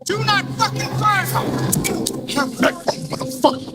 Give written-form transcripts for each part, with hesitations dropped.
Do not fucking fire! Motherfucker!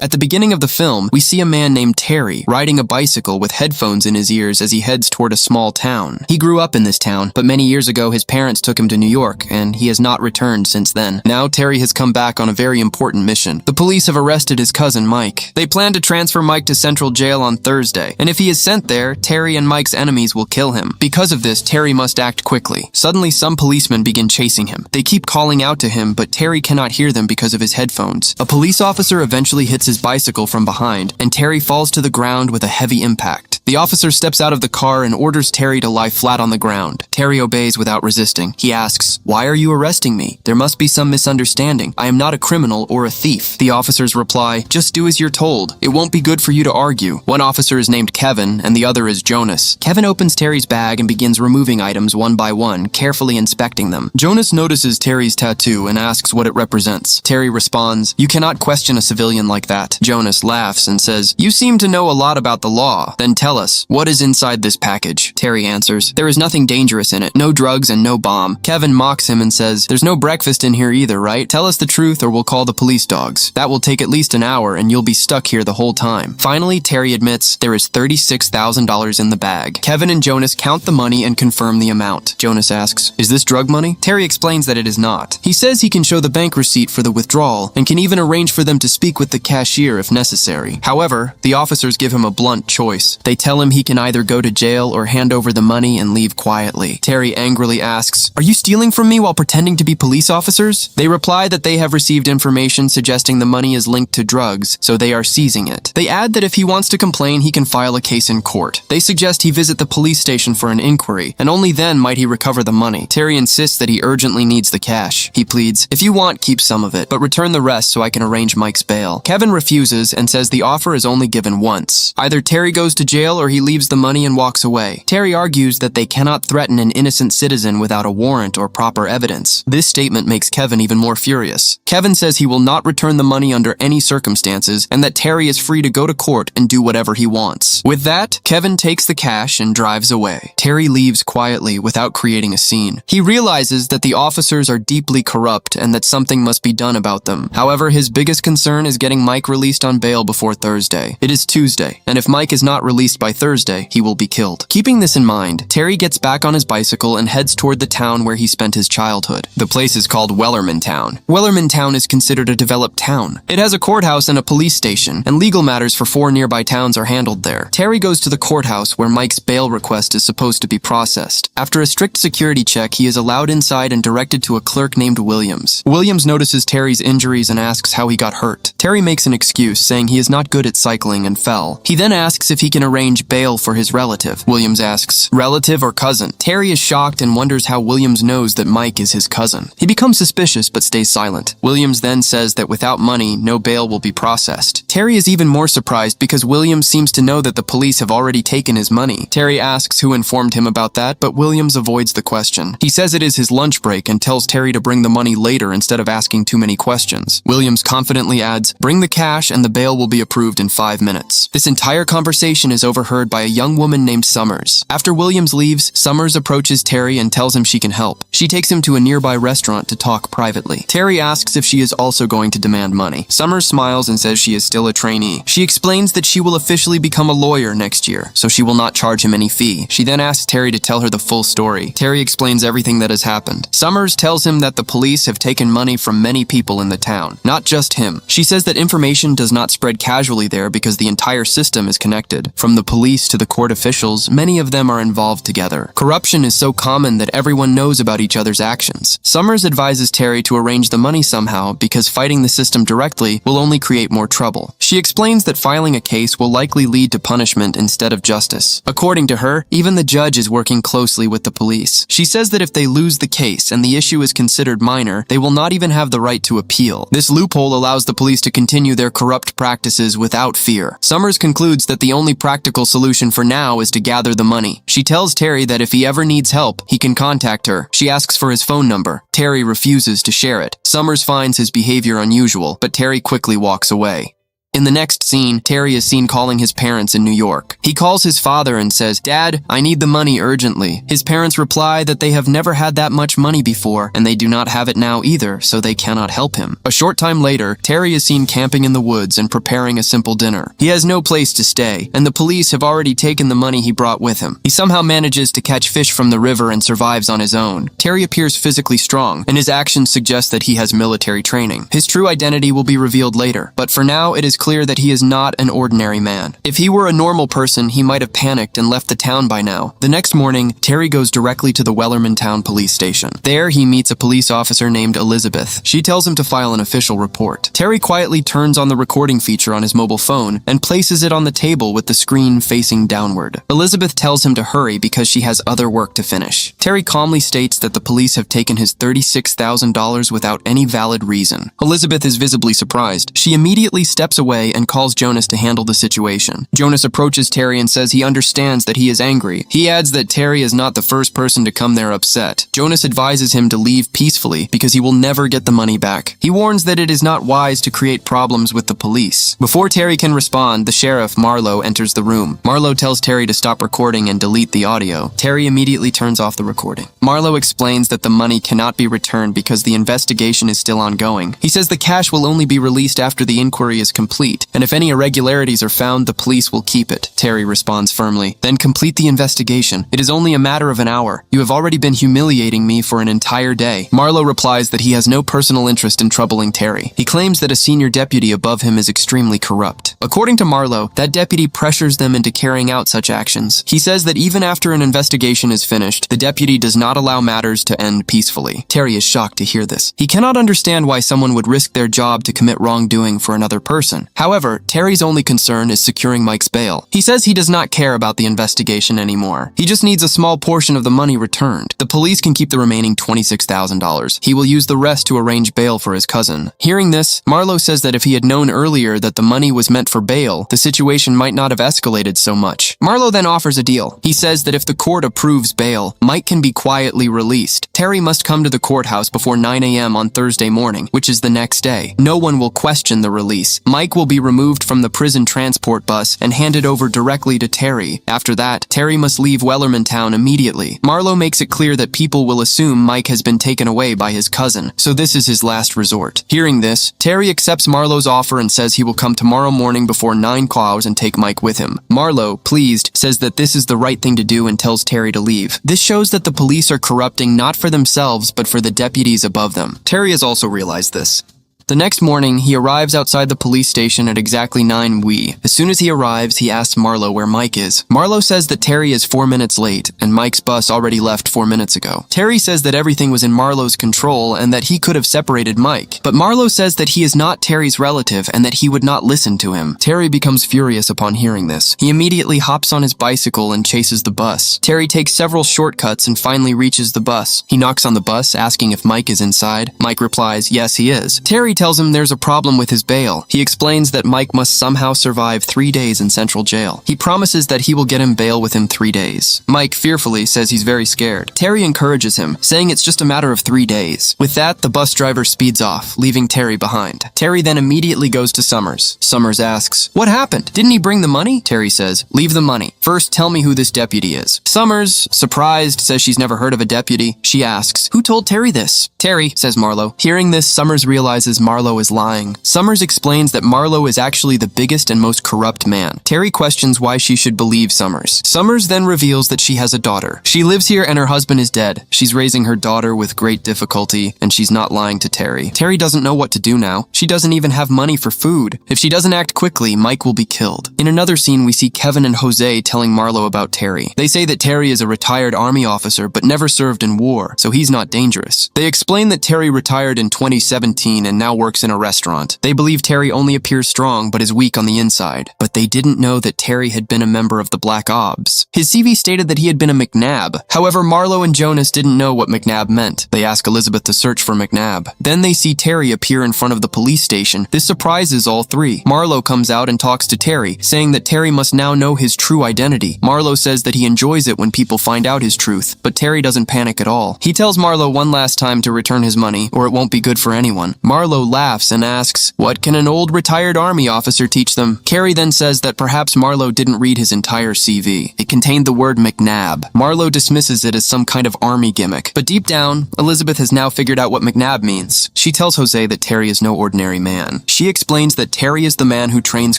At the beginning of the film, we see a man named Terry riding a bicycle with headphones in his ears as he heads toward a small town. He grew up in this town, but many years ago his parents took him to New York, and he has not returned since then. Now Terry has come back on a very important mission. The police have arrested his cousin Mike. They plan to transfer Mike to Central Jail on Thursday, and if he is sent there, Terry and Mike's enemies will kill him. Because of this, Terry must act quickly. Suddenly, some policemen begin chasing him. They keep calling out to him, but Terry cannot hear them because of his headphones. A police officer eventually hits his bicycle from behind, and Terry falls to the ground with a heavy impact. The officer steps out of the car and orders Terry to lie flat on the ground. Terry obeys without resisting. He asks, "Why are you arresting me? There must be some misunderstanding. I am not a criminal or a thief." The officers reply, "Just do as you're told. It won't be good for you to argue." One officer is named Kevin, and the other is Jonas. Kevin opens Terry's bag and begins removing items one by one, carefully inspecting them. Jonas notices Terry's tattoo and asks what it represents. Terry responds, "You cannot question a civilian like that." Jonas laughs and says, "You seem to know a lot about the law. Then tell us, what is inside this package?" Terry answers, "There is nothing dangerous in it. No drugs and no bomb." Kevin mocks him and says, "There's no breakfast in here either, right? Tell us the truth or we'll call the police dogs. That will take at least an hour and you'll be stuck here the whole time." Finally, Terry admits there is $36,000 in the bag. Kevin and Jonas count the money and confirm the amount. Jonas asks, "Is this drug money?" Terry explains that it is not. He says he can show the bank receipt for the withdrawal and can even arrange for them to speak with the cashier if necessary. However, the officers give him a blunt choice. They tell him he can either go to jail or hand over the money and leave quietly. Terry angrily asks, "Are you stealing from me while pretending to be police officers?" They reply that they have received information suggesting the money is linked to drugs, so they are seizing it. They add that if he wants to complain, he can file a case in court. They suggest he visit the police station for an inquiry, and only then might he recover the money. Terry insists that he urgently needs the cash. He pleads, "If you want, keep some of it, but return the rest so I can arrange Mike's bail." Kevin refuses and says the offer is only given once. Either Terry goes to jail or he leaves the money and walks away. Terry argues that they cannot threaten an innocent citizen without a warrant or proper evidence. This statement makes Kevin even more furious. Kevin says he will not return the money under any circumstances and that Terry is free to go to court and do whatever he wants. With that, Kevin takes the cash and drives away. Terry leaves quietly without creating a scene. He realizes that the officers are deeply corrupt and that something must be done about them. However, his biggest concern is getting Mike released on bail before Thursday. It is Tuesday, and if Mike is not released by Thursday, he will be killed. Keeping this in mind, Terry gets back on his bicycle and heads toward the town where he spent his childhood. The place is called Wellerman Town. Wellerman Town is considered a developed town. It has a courthouse and a police station, and legal matters for 4 nearby towns are handled there. Terry goes to the courthouse where Mike's bail request is supposed to be processed. After a strict security check, he is allowed inside and directed to a clerk named Williams. Williams notices Terry's injuries and asks how he got hurt. Terry makes an excuse, saying he is not good at cycling and fell. He then asks if he can arrange bail for his relative. Williams asks, "Relative or cousin?" Terry is shocked and wonders how Williams knows that Mike is his cousin. He becomes suspicious but stays silent. Williams then says that without money, no bail will be processed. Terry is even more surprised because Williams seems to know that the police have already taken his money. Terry asks who informed him about that, but Williams avoids the question. He says it is his lunch break and tells Terry to bring the money later instead of asking too many questions. Williams confidently adds, "Bring the cash and the bail will be approved in 5 minutes." This entire conversation is overheard by a young woman named Summers. After Williams leaves, Summers approaches Terry and tells him she can help. She takes him to a nearby restaurant to talk privately. Terry asks if she is also going to demand money. Summers smiles and says she is still a trainee. She explains that she will officially become a lawyer next year, so she will not charge him any fee. She then asks Terry to tell her the full story. Terry explains everything that has happened. Summers tells him that the police have taken money from many people in the town, not just him. She says that information does not spread casually there because the entire system is connected. From the police to the court officials, many of them are involved together. Corruption is so common that everyone knows about each other's actions. Summers advises Terry to arrange the money somehow because fighting the system directly will only create more trouble. She explains that filing a case will likely lead to punishment instead of justice. According to her, even the judge is working closely with the police. She says that if they lose the case and the issue is considered minor, they will not even have the right to appeal. This loophole allows the police to continue their corrupt practices without fear. Summers concludes that the only practical solution for now is to gather the money. She tells Terry that if he ever needs help, he can contact her. She asks for his phone number. Terry refuses to share it. Summers finds his behavior unusual, but Terry quickly walks away. In the next scene, Terry is seen calling his parents in New York. He calls his father and says, "Dad, I need the money urgently." His parents reply that they have never had that much money before, and they do not have it now either, so they cannot help him. A short time later, Terry is seen camping in the woods and preparing a simple dinner. He has no place to stay, and the police have already taken the money he brought with him. He somehow manages to catch fish from the river and survives on his own. Terry appears physically strong, and his actions suggest that he has military training. His true identity will be revealed later, but for now it is clear that he is not an ordinary man. If he were a normal person, he might have panicked and left the town by now. The next morning, Terry goes directly to the Wellerman Town police station. There, he meets a police officer named Elizabeth. She tells him to file an official report. Terry quietly turns on the recording feature on his mobile phone and places it on the table with the screen facing downward. Elizabeth tells him to hurry because she has other work to finish. Terry calmly states that the police have taken his $36,000 without any valid reason. Elizabeth is visibly surprised. She immediately steps away and calls Jonas to handle the situation. Jonas approaches Terry and says he understands that he is angry. He adds that Terry is not the first person to come there upset. Jonas advises him to leave peacefully because he will never get the money back. He warns that it is not wise to create problems with the police. Before Terry can respond, the sheriff, Marlowe, enters the room. Marlowe tells Terry to stop recording and delete the audio. Terry immediately turns off the recording. Marlowe explains that the money cannot be returned because the investigation is still ongoing. He says the cash will only be released after the inquiry is complete, and if any irregularities are found, the police will keep it. Terry responds firmly. Then complete the investigation. It is only a matter of an hour. You have already been humiliating me for an entire day. Marlowe replies that he has no personal interest in troubling Terry. He claims that a senior deputy above him is extremely corrupt. According to Marlowe, that deputy pressures them into carrying out such actions. He says that even after an investigation is finished, the deputy does not allow matters to end peacefully. Terry is shocked to hear this. He cannot understand why someone would risk their job to commit wrongdoing for another person. However, Terry's only concern is securing Mike's bail. He says he does not care about the investigation anymore. He just needs a small portion of the money returned. The police can keep the remaining $26,000. He will use the rest to arrange bail for his cousin. Hearing this, Marlowe says that if he had known earlier that the money was meant for bail, the situation might not have escalated so much. Marlowe then offers a deal. He says that if the court approves bail, Mike can be quietly released. Terry must come to the courthouse before 9 a.m. on Thursday morning, which is the next day. No one will question the release. Mike will be removed from the prison transport bus and handed over directly to Terry. After that, Terry must leave Wellerman Town immediately. Marlowe makes it clear that people will assume Mike has been taken away by his cousin, so this is his last resort. Hearing this, Terry accepts Marlowe's offer and says he will come tomorrow morning before 9 o'clock and take Mike with him. Marlowe, pleased, says that this is the right thing to do and tells Terry to leave. This shows that the police are corrupting not for themselves but for the deputies above them. Terry has also realized this. The next morning, he arrives outside the police station at exactly 9 WE. As soon as he arrives, he asks Marlowe where Mike is. Marlowe says that Terry is 4 minutes late, and Mike's bus already left 4 minutes ago. Terry says that everything was in Marlowe's control and that he could have separated Mike. But Marlowe says that he is not Terry's relative and that he would not listen to him. Terry becomes furious upon hearing this. He immediately hops on his bicycle and chases the bus. Terry takes several shortcuts and finally reaches the bus. He knocks on the bus, asking if Mike is inside. Mike replies, yes, he is. Terry tells him there's a problem with his bail. He explains that Mike must somehow survive 3 days in central jail. He promises that he will get him bail within 3 days. Mike fearfully says he's very scared. Terry encourages him, saying it's just a matter of 3 days. With that, the bus driver speeds off, leaving Terry behind. Terry then immediately goes to Summers. Summers asks, what happened? Didn't he bring the money? Terry says, leave the money. First, tell me who this deputy is. Summers, surprised, says she's never heard of a deputy. She asks, who told Terry this? Terry, says Marlowe. Hearing this, Summers realizes Marlowe is lying. Summers explains that Marlowe is actually the biggest and most corrupt man. Terry questions why she should believe Summers. Summers then reveals that she has a daughter. She lives here and her husband is dead. She's raising her daughter with great difficulty, and she's not lying to Terry. Terry doesn't know what to do now. She doesn't even have money for food. If she doesn't act quickly, Mike will be killed. In another scene, we see Kevin and Jose telling Marlowe about Terry. They say that Terry is a retired army officer but never served in war, so he's not dangerous. They explain that Terry retired in 2017 and now works in a restaurant. They believe Terry only appears strong but is weak on the inside. But they didn't know that Terry had been a member of the Black Ops. His CV stated that he had been a McNab. However, Marlowe and Jonas didn't know what McNab meant. They ask Elizabeth to search for McNab. Then they see Terry appear in front of the police station. This surprises all three. Marlowe comes out and talks to Terry, saying that Terry must now know his true identity. Marlowe says that he enjoys it when people find out his truth, but Terry doesn't panic at all. He tells Marlowe one last time to return his money, or it won't be good for anyone. Marlowe Marlo laughs and asks, "What can an old retired army officer teach them?" Carrie then says that perhaps Marlo didn't read his entire CV. It contained the word McNabb. Marlo dismisses it as some kind of army gimmick. But deep down, Elizabeth has now figured out what McNabb means. She tells Jose that Terry is no ordinary man. She explains that Terry is the man who trains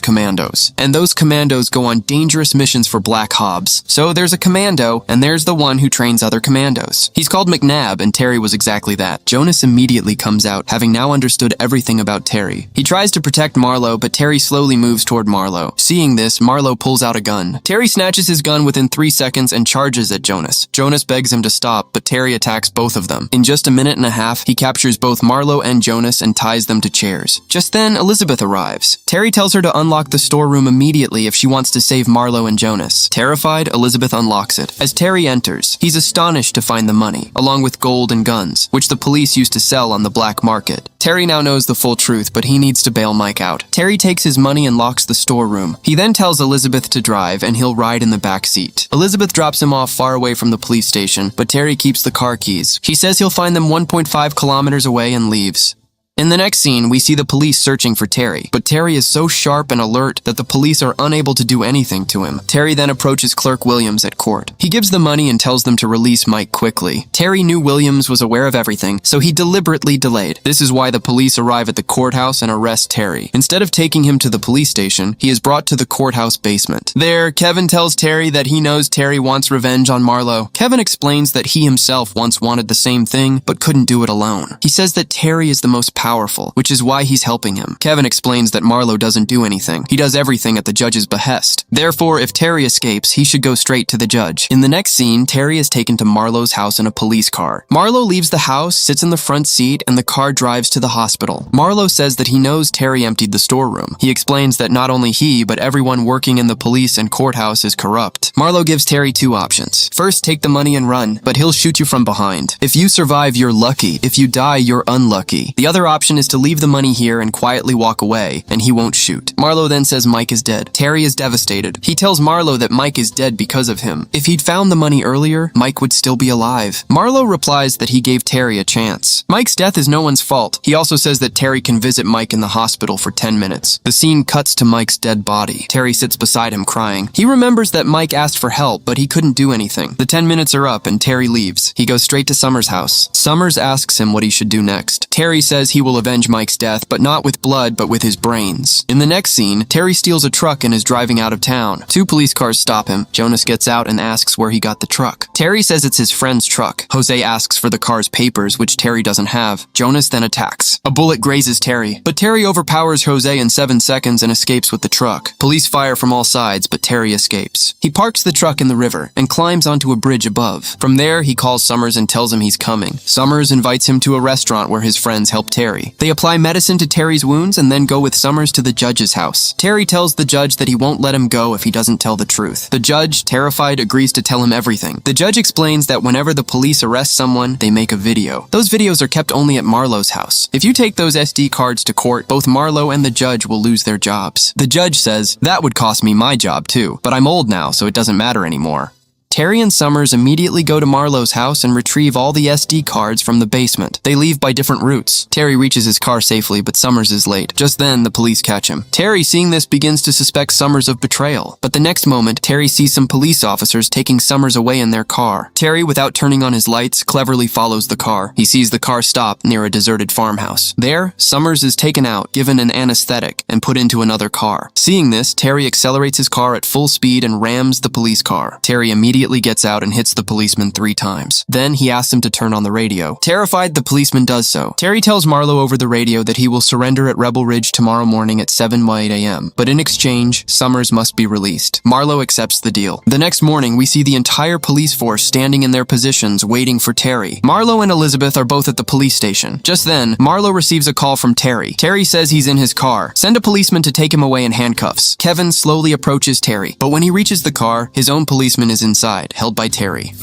commandos, and those commandos go on dangerous missions for Black Hobbs. So there's a commando, and there's the one who trains other commandos. He's called McNabb, and Terry was exactly that. Jonas immediately comes out, having now understood everything about Terry. He tries to protect Marlo, but Terry slowly moves toward Marlo. Seeing this, Marlo pulls out a gun. Terry snatches his gun within 3 seconds and charges at Jonas. Jonas begs him to stop, but Terry attacks both of them. In just a minute and a half, he captures both Marlo and Jonas and ties them to chairs. Just then, Elizabeth arrives. Terry tells her to unlock the storeroom immediately if she wants to save Marlo and Jonas. Terrified, Elizabeth unlocks it. As Terry enters, he's astonished to find the money, along with gold and guns, which the police used to sell on the black market. Terry now knows the full truth, but he needs to bail Mike out. Terry takes his money and locks the storeroom. He then tells Elizabeth to drive, and he'll ride in the back seat. Elizabeth drops him off far away from the police station, but Terry keeps the car keys. She says he'll find them 1.5 kilometers away and leaves. In the next scene, we see the police searching for Terry, but Terry is so sharp and alert that the police are unable to do anything to him. Terry then approaches Clerk Williams at court. He gives the money and tells them to release Mike quickly. Terry knew Williams was aware of everything, so he deliberately delayed. This is why the police arrive at the courthouse and arrest Terry. Instead of taking him to the police station, he is brought to the courthouse basement. There, Kevin tells Terry that he knows Terry wants revenge on Marlo. Kevin explains that he himself once wanted the same thing, but couldn't do it alone. He says that Terry is the most powerful, which is why he's helping him. Kevin explains that Marlo doesn't do anything. He does everything at the judge's behest. Therefore, if Terry escapes, he should go straight to the judge. In the next scene, Terry is taken to Marlo's house in a police car. Marlo leaves the house, sits in the front seat, and the car drives to the hospital. Marlo says that he knows Terry emptied the storeroom. He explains that not only he, but everyone working in the police and courthouse is corrupt. Marlo gives Terry 2 options. First, take the money and run, but he'll shoot you from behind. If you survive, you're lucky. If you die, you're unlucky. The other option is to leave the money here and quietly walk away, and he won't shoot. Marlo then says Mike is dead. Terry is devastated. He tells Marlo that Mike is dead because of him. If he'd found the money earlier, Mike would still be alive. Marlo replies that he gave Terry a chance. Mike's death is no one's fault. He also says that Terry can visit Mike in the hospital for 10 minutes. The scene cuts to Mike's dead body. Terry sits beside him crying. He remembers that Mike asked for help, but he couldn't do anything. The 10 minutes are up and Terry leaves. He goes straight to Summers' house. Summers asks him what he should do next. Terry says he will avenge Mike's death, but not with blood, but with his brains. In the next scene, Terry steals a truck and is driving out of town. 2 police cars stop him. Jonas gets out and asks where he got the truck. Terry says it's his friend's truck. Jose asks for the car's papers, which Terry doesn't have. Jonas then attacks. A bullet grazes Terry, but Terry overpowers Jose in 7 seconds and escapes with the truck. Police fire from all sides, but Terry escapes. He parks the truck in the river and climbs onto a bridge above. From there, he calls Summers and tells him he's coming. Summers invites him to a restaurant where his friends help Terry. They apply medicine to Terry's wounds and then go with Summers to the judge's house. Terry tells the judge that he won't let him go if he doesn't tell the truth. The judge, terrified, agrees to tell him everything. The judge explains that whenever the police arrest someone, they make a video. Those videos are kept only at Marlo's house. If you take those SD cards to court, both Marlo and the judge will lose their jobs. The judge says, "That would cost me my job too, but I'm old now, so it doesn't matter anymore." Terry and Summers immediately go to Marlo's house and retrieve all the SD cards from the basement. They leave by different routes. Terry reaches his car safely, but Summers is late. Just then, the police catch him. Terry, seeing this, begins to suspect Summers of betrayal. But the next moment, Terry sees some police officers taking Summers away in their car. Terry, without turning on his lights, cleverly follows the car. He sees the car stop near a deserted farmhouse. There, Summers is taken out, given an anesthetic, and put into another car. Seeing this, Terry accelerates his car at full speed and rams the police car. Terry immediately gets out and hits the policeman 3 times. Then he asks him to turn on the radio. Terrified, the policeman does so. Terry tells Marlo over the radio that he will surrender at Rebel Ridge tomorrow morning at 7 a.m. But in exchange, Summers must be released. Marlo accepts the deal. The next morning, we see the entire police force standing in their positions waiting for Terry. Marlo and Elizabeth are both at the police station. Just then, Marlo receives a call from Terry. Terry says he's in his car. Send a policeman to take him away in handcuffs. Kevin slowly approaches Terry, but when he reaches the car, his own policeman is inside, held by Terry.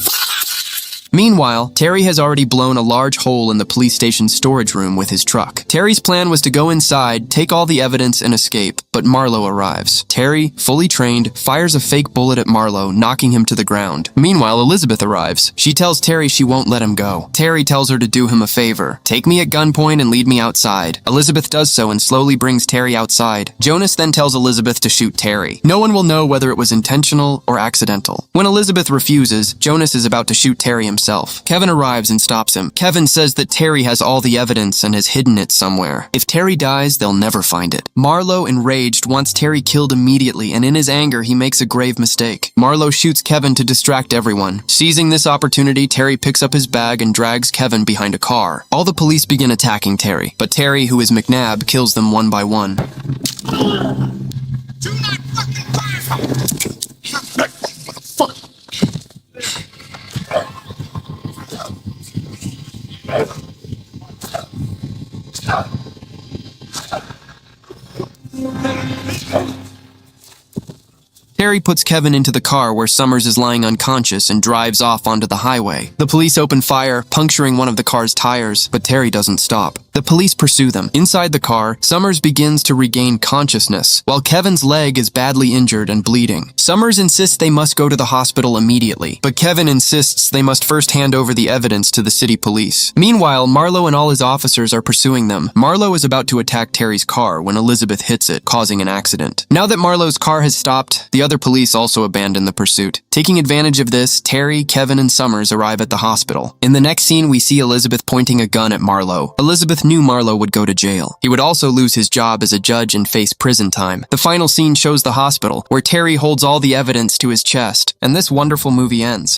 Meanwhile, Terry has already blown a large hole in the police station's storage room with his truck. Terry's plan was to go inside, take all the evidence, and escape, but Marlowe arrives. Terry, fully trained, fires a fake bullet at Marlowe, knocking him to the ground. Meanwhile, Elizabeth arrives. She tells Terry she won't let him go. Terry tells her to do him a favor. Take me at gunpoint and lead me outside. Elizabeth does so and slowly brings Terry outside. Jonas then tells Elizabeth to shoot Terry. No one will know whether it was intentional or accidental. When Elizabeth refuses, Jonas is about to shoot Terry himself. Kevin arrives and stops him. Kevin says that Terry has all the evidence and has hidden it somewhere. If Terry dies, they'll never find it. Marlowe, enraged, wants Terry killed immediately, and in his anger, he makes a grave mistake. Marlowe shoots Kevin to distract everyone. Seizing this opportunity, Terry picks up his bag and drags Kevin behind a car. All the police begin attacking Terry, but Terry, who is McNabb, kills them one by one. Do not fucking fire! Fuck. Terry puts Kevin into the car where Summers is lying unconscious and drives off onto the highway. The police open fire, puncturing one of the car's tires, but Terry doesn't stop. The police pursue them. Inside the car, Summers begins to regain consciousness, while Kevin's leg is badly injured and bleeding. Summers insists they must go to the hospital immediately, but Kevin insists they must first hand over the evidence to the city police. Meanwhile, Marlowe and all his officers are pursuing them. Marlowe is about to attack Terry's car when Elizabeth hits it, causing an accident. Now that Marlowe's car has stopped, the other police also abandon the pursuit. Taking advantage of this, Terry, Kevin, and Summers arrive at the hospital. In the next scene, we see Elizabeth pointing a gun at Marlowe. Elizabeth knew Marlowe would go to jail. He would also lose his job as a judge and face prison time. The final scene shows the hospital, where Terry holds all the evidence to his chest, and this wonderful movie ends.